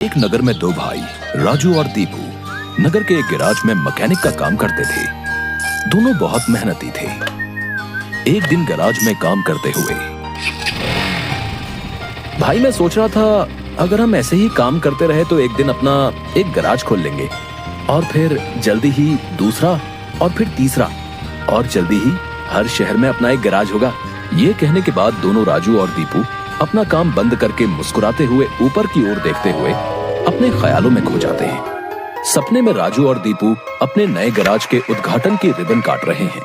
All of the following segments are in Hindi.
एक नगर में दो भाई राजू और दीपू नगर के एक गैराज में मैकेनिक का काम करते थे। दोनों बहुत मेहनती थे। एक दिन गैराज में काम करते हुए भाई मैं सोच रहा था, अगर हम ऐसे ही काम करते रहे तो एक दिन अपना एक गैराज खोल लेंगे और फिर जल्दी ही दूसरा और फिर तीसरा और जल्दी ही हर शहर में अपना एक गैराज होगा। ये कहने के बाद दोनों राजू और दीपू अपना काम बंद करके मुस्कुराते हुए ऊपर की ओर देखते हुए अपने ख्यालों में खो जाते हैं। सपने में राजू और दीपू अपने नए गैराज के उद्घाटन की रिबन काट रहे हैं।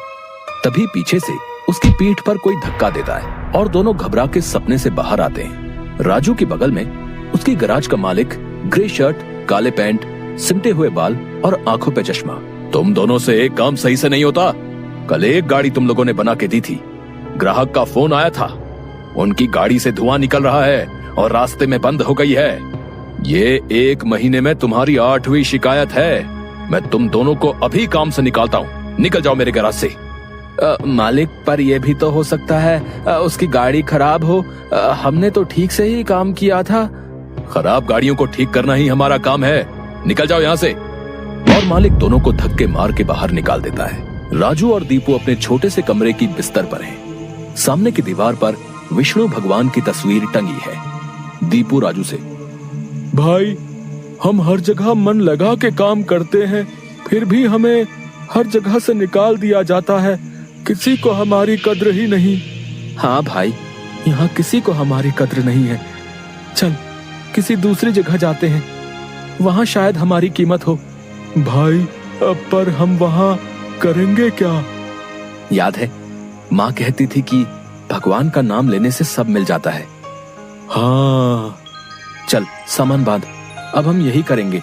तभी पीछे से उसकी पीठ पर कोई धक्का देता है और दोनों घबरा के सपने से बाहर आते हैं। राजू के बगल में उसकी गैराज का मालिक, ग्रे शर्ट, काले पैंट, सिमटे हुए बाल और आंखों पे चश्मा। तुम दोनों से एक काम सही से नहीं होता। कल एक गाड़ी तुम लोगों ने बना के दी थी, ग्राहक का फोन आया था, उनकी गाड़ी से धुआं निकल रहा है और रास्ते में बंद हो गई है। ये 1 महीने में तुम्हारी 8वीं शिकायत है। मैं तुम दोनों को अभी काम से निकालता हूँ। निकल जाओ मेरे गैराज से। मालिक, पर यह भी तो हो सकता है उसकी गाड़ी खराब हो। हमने तो ठीक से ही काम किया था। खराब गाड़ियों को ठीक करना ही हमारा काम है। निकल जाओ यहाँ से। और मालिक दोनों को धक्के मार के बाहर निकाल देता है। राजू और दीपू अपने छोटे से कमरे की बिस्तर पर हैं। सामने की दीवार पर विष्णु भगवान की तस्वीर टंगी है। दीपू राजू से, भाई हम हर जगह मन लगा के काम करते हैं, फिर भी हमें हर जगह से निकाल दिया जाता है। किसी को हमारी कद्र ही नहीं। हाँ भाई, यहाँ किसी को हमारी कद्र नहीं है। चल किसी दूसरी जगह जाते हैं, वहाँ शायद हमारी कीमत हो। भाई पर हम वहाँ करेंगे क्या? याद है माँ कहती थी कि भगवान का नाम लेने से सब मिल जाता है। हाँ चल सामान बांध, अब हम यही करेंगे।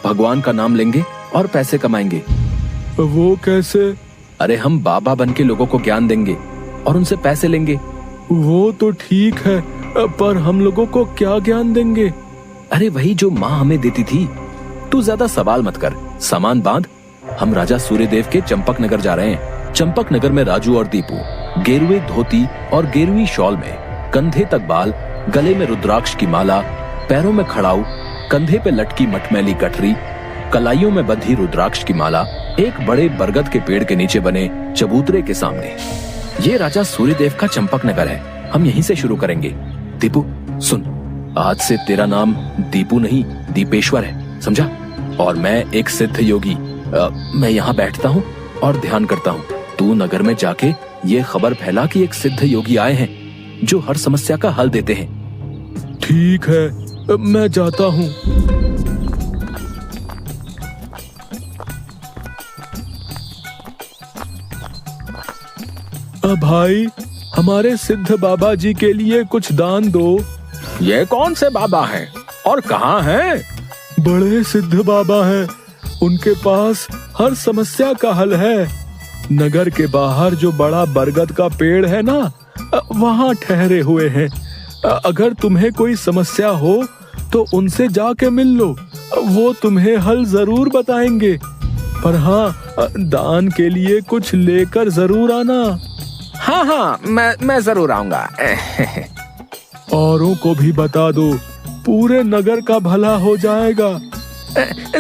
भगवान का नाम लेंगे और पैसे कमाएंगे। वो कैसे? अरे हम बाबा बन के लोगों को ज्ञान देंगे और उनसे पैसे लेंगे। वो तो ठीक है, पर हम लोगों को क्या ज्ञान देंगे? अरे वही जो माँ हमें देती थी। तू ज्यादा सवाल मत कर, सामान बांध। हम राजा सूर्यदेव के चंपक नगर जा रहे हैं। चंपक नगर में राजू और दीपू गेरुए धोती और गेरुई शॉल में, कंधे तक बाल, गले में रुद्राक्ष की माला, पैरों में खड़ाऊ, कंधे पे लटकी मटमैली गठरी, कलाइयों में बंधी रुद्राक्ष की माला, एक बड़े बरगद के पेड़ के नीचे बने चबूतरे के सामने। ये राजा सूर्यदेव का चंपक नगर है। हम यहीं से शुरू करेंगे। दीपू सुन, आज से तेरा नाम दीपू नहीं दीपेश्वर है, समझा? और मैं एक सिद्ध योगी। मैं यहाँ बैठता हूँ और ध्यान करता हूँ। तू नगर में जाके ये खबर फैला कि एक सिद्ध योगी आए हैं जो हर समस्या का हल देते हैं। ठीक है, मैं जाता हूँ। भाई हमारे सिद्ध बाबा जी के लिए कुछ दान दो। ये कौन से बाबा हैं और कहाँ हैं? बड़े सिद्ध बाबा हैं, उनके पास हर समस्या का हल है। नगर के बाहर जो बड़ा बरगद का पेड़ है ना, वहाँ ठहरे हुए हैं। अगर तुम्हें कोई समस्या हो तो उनसे जाके मिल लो, वो तुम्हें हल जरूर बताएंगे। पर हाँ, दान के लिए कुछ लेकर जरूर आना। हाँ, मैं जरूर आऊंगा। औरों को भी बता दो, पूरे नगर का भला हो जाएगा।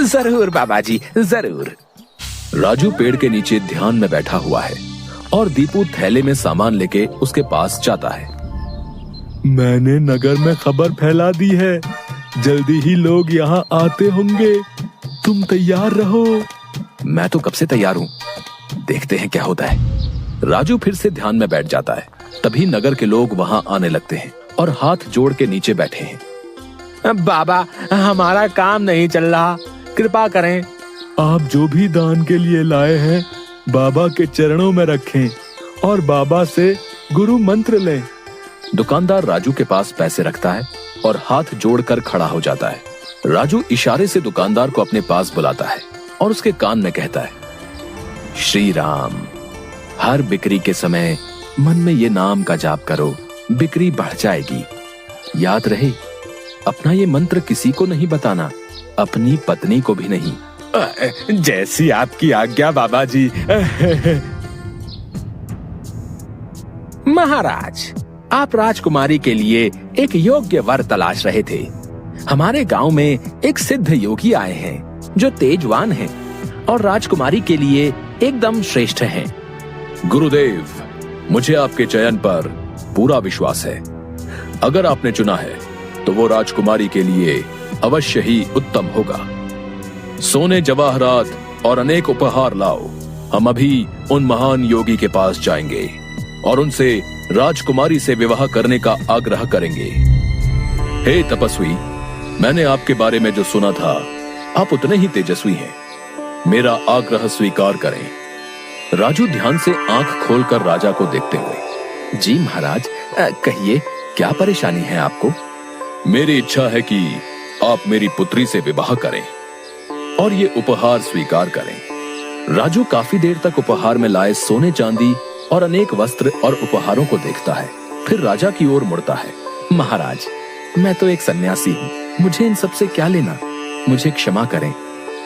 जरूर बाबा जी, जरूर। राजू पेड़ के नीचे ध्यान में बैठा हुआ है और दीपू थैले में सामान लेके उसके पास जाता है। मैंने नगर में खबर फैला दी है, जल्दी ही लोग यहाँ आते होंगे। तुम तैयार रहो। मैं तो कब से तैयार हूँ, देखते हैं क्या होता है। राजू फिर से ध्यान में बैठ जाता है। तभी नगर के लोग वहाँ आने लगते हैं और हाथ जोड़ के नीचे बैठे हैं। बाबा, हमारा काम नहीं चल रहा, कृपा करें। आप जो भी दान के लिए लाए हैं बाबा के चरणों में रखें और बाबा से गुरु मंत्र लें। दुकानदार राजू के पास पैसे रखता है और हाथ जोड़कर खड़ा हो जाता है। राजू इशारे से दुकानदार को अपने पास बुलाता है और उसके कान में कहता है, श्री राम। हर बिक्री के समय मन में ये नाम का जाप करो, बिक्री बढ़ जाएगी। याद रहे, अपना ये मंत्र किसी को नहीं बताना, अपनी पत्नी को भी नहीं। जैसी आपकी आज्ञा बाबा जी। महाराज, आप राजकुमारी के लिए एक योग्य वर तलाश रहे थे। हमारे गांव में एक सिद्ध योगी आए हैं जो तेजवान हैं और राजकुमारी के लिए एकदम श्रेष्ठ हैं। गुरुदेव, मुझे आपके चयन पर पूरा विश्वास है। अगर आपने चुना है तो वो राजकुमारी के लिए अवश्य ही उत्तम होगा। सोने जवाहरात और अनेक उपहार लाओ। हम अभी उन महान योगी के पास जाएंगे और उनसे राजकुमारी से विवाह करने का आग्रह करेंगे। हे तपस्वी, मैंने आपके बारे में जो सुना था, आप उतने ही तेजस्वी हैं। मेरा आग्रह स्वीकार करें। राजू ध्यान से आंख खोलकर राजा को देखते हुए, जी महाराज, कहिए क्या परेशानी है आपको? मेरी इच्छा है कि आप मेरी पुत्री से विवाह करें और ये उपहार स्वीकार करें। राजू काफी देर तक उपहार में लाए सोने चांदी और अनेक वस्त्र और उपहारों को देखता है, फिर राजा की ओर मुड़ता है। महाराज, मैं तो एक सन्यासी हूँ, मुझे इन सब से क्या लेना? मुझे क्षमा करें,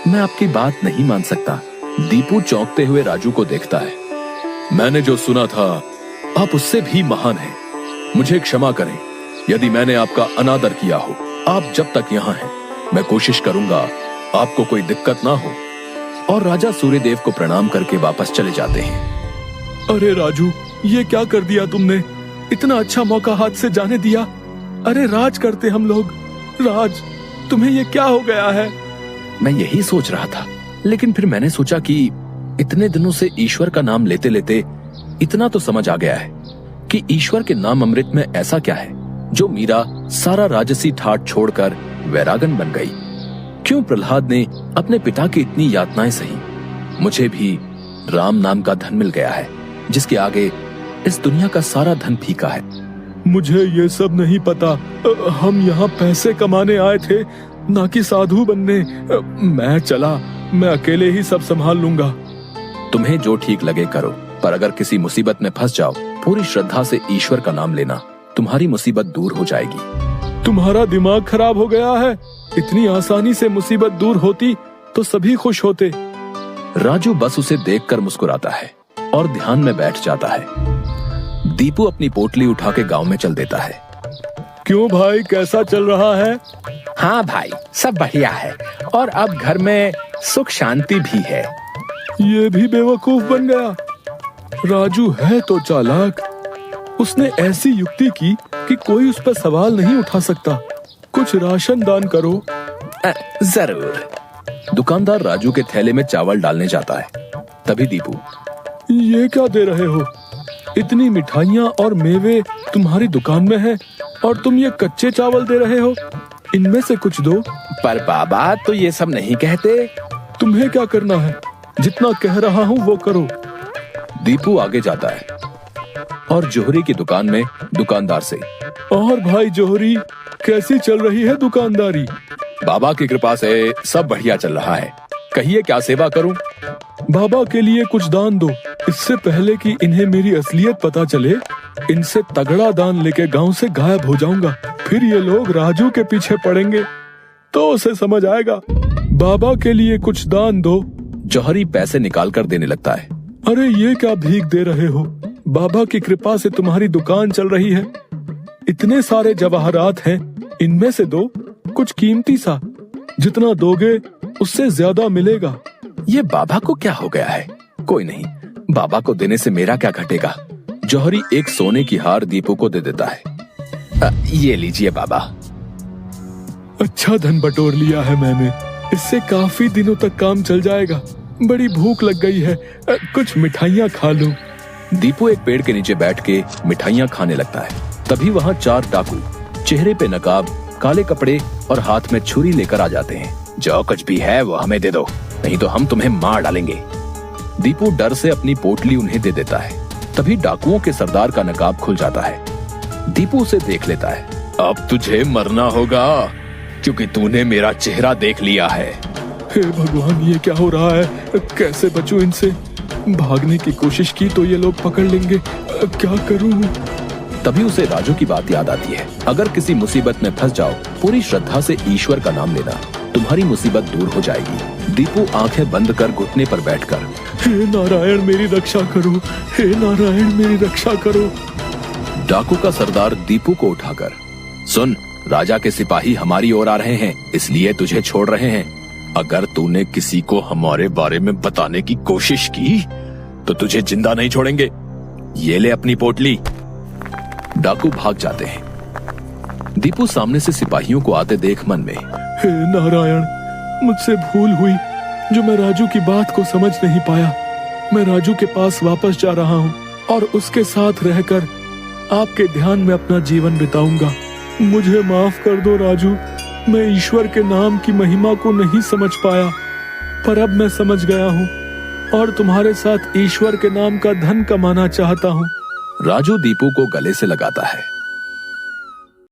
मैं आपकी बात नहीं मान सकता। दीपू चौंकते हुए राजू को देखता है। मैंने जो सुना था, आप उससे भी महान हैं। मुझे क्षमा करें यदि मैंने आपका अनादर किया हो। आप जब तक यहाँ हैं, मैं कोशिश करूंगा आपको कोई दिक्कत ना हो। और राजा सूर्यदेव को प्रणाम करके वापस चले जाते हैं। अरे राजू, ये क्या कर दिया तुमने? इतना अच्छा मौका हाथ से जाने दिया। अरे राज करते हम लोग। राज, तुम्हें ये क्या हो गया है? मैं यही सोच रहा था, लेकिन फिर मैंने सोचा कि इतने दिनों से ईश्वर का नाम लेते लेते इतना तो समझ आ गया है कि ईश्वर के नाम अमृत में ऐसा क्या है जो मीरा सारा राजसी ठाट छोड़कर वैरागन बन गई। क्यों प्रहलाद ने अपने पिता की इतनी यातनाएं सही? मुझे भी राम नाम का धन मिल गया है जिसके आगे इस दुनिया का सारा धन फीका है। मुझे ये सब नहीं पता। हम यहाँ पैसे कमाने आए थे, ना कि साधु बनने। मैं चला, मैं अकेले ही सब संभाल लूंगा। तुम्हें जो ठीक लगे करो, पर अगर किसी मुसीबत में फंस जाओ, पूरी श्रद्धा से ईश्वर का नाम लेना, तुम्हारी मुसीबत दूर हो जाएगी। तुम्हारा दिमाग खराब हो गया है। इतनी आसानी से मुसीबत दूर होती तो सभी खुश होते। राजू बस उसे देखकर मुस्कुराता है और ध्यान में बैठ जाता है। दीपू अपनी पोटली उठा के गांव में चल देता है। क्यों भाई, कैसा चल रहा है? हाँ भाई, सब बढ़िया है और अब घर में सुख शांति भी है। ये भी बेवकूफ बन गया। राजू है तो चालाक। उसने ऐसी युक्ति की कि कोई उस पर सवाल नहीं उठा सकता। कुछ राशन दान करो। जरूर। दुकानदार राजू के थैले में चावल डालने जाता है। तभी दीपू, ये क्या दे रहे हो? इतनी मिठाइयाँ और मेवे तुम्हारी दुकान में है और तुम ये कच्चे चावल दे रहे हो? इनमें से कुछ दो। पर बाबा तो ये सब नहीं कहते। तुम्हें क्या करना है? जितना कह रहा हूँ वो करो। दीपू आगे जाता है और जोहरी की दुकान में दुकानदार से, और भाई जोहरी, कैसी चल रही है दुकानदारी? बाबा की कृपा से सब बढ़िया चल रहा है। कहिए क्या सेवा करूं? बाबा के लिए कुछ दान दो। इससे पहले कि इन्हें मेरी असलियत पता चले, इनसे तगड़ा दान लेके गांव से गायब हो जाऊंगा। फिर ये लोग राजू के पीछे पड़ेंगे तो उसे समझ आएगा। बाबा के लिए कुछ दान दो। जौहरी पैसे निकाल कर देने लगता है। अरे ये क्या भीख दे रहे हो? बाबा की कृपा से तुम्हारी दुकान चल रही है। इतने सारे जवाहरात हैं, इनमें से दो, कुछ कीमती सा। जितना दोगे उससे ज्यादा मिलेगा। ये बाबा को क्या हो गया है? कोई नहीं, बाबा को देने से मेरा क्या घटेगा। जौहरी एक सोने की हार दीपू को दे देता है। ये लीजिए बाबा। अच्छा धन बटोर लिया है मैंने। इससे काफी दिनों तक काम चल जाएगा। बड़ी भूख लग गई है, कुछ मिठाइयाँ खा लूं। दीपू एक पेड़ के नीचे बैठ के मिठाइयाँ खाने लगता है। तभी वहाँ 4 डाकू, चेहरे पे नकाब, काले कपड़े और हाथ में छुरी लेकर आ जाते हैं। जो कुछ भी है वो हमें दे दो, नहीं तो हम तुम्हें मार डालेंगे। दीपू डर से अपनी पोटली उन्हें दे देता है। तभी डाकुओं के सरदार का नकाब खुल जाता है। दीपू उसे देख लेता है। अब तुझे मरना होगा क्योंकि तूने मेरा चेहरा देख लिया है। हे भगवान, ये क्या हो रहा है? कैसे बचूं इनसे? भागने की कोशिश की तो ये लोग पकड़ लेंगे। क्या करूं? तभी उसे राजू की बात याद आती है। अगर किसी मुसीबत में फंस जाओ, पूरी श्रद्धा से ईश्वर का नाम लेना, तुम्हारी मुसीबत दूर हो जाएगी। दीपू आंखें बंद कर घुटने पर बैठकर, हे नारायण मेरी रक्षा करो, हे नारायण मेरी रक्षा करो। डाकू का सरदार दीपू को उठाकर, सुन, राजा के सिपाही हमारी ओर आ रहे हैं, इसलिए तुझे छोड़ रहे हैं। अगर तूने किसी को हमारे बारे में बताने की कोशिश की तो तुझे जिंदा नहीं छोड़ेंगे। ये ले अपनी पोटली। डाकू भाग जाते हैं। दीपू सामने से सिपाहियों को आते देख मन में, हे नारायण, मुझसे भूल हुई जो मैं राजू की बात को समझ नहीं पाया। मैं राजू के पास वापस जा रहा हूँ और उसके साथ रहकर आपके ध्यान में अपना जीवन बिताऊंगा। मुझे माफ कर दो राजू, मैं ईश्वर के नाम की महिमा को नहीं समझ पाया, पर अब मैं समझ गया हूँ और तुम्हारे साथ ईश्वर के नाम का धन कमाना चाहता हूँ। राजू दीपू को गले से लगाता है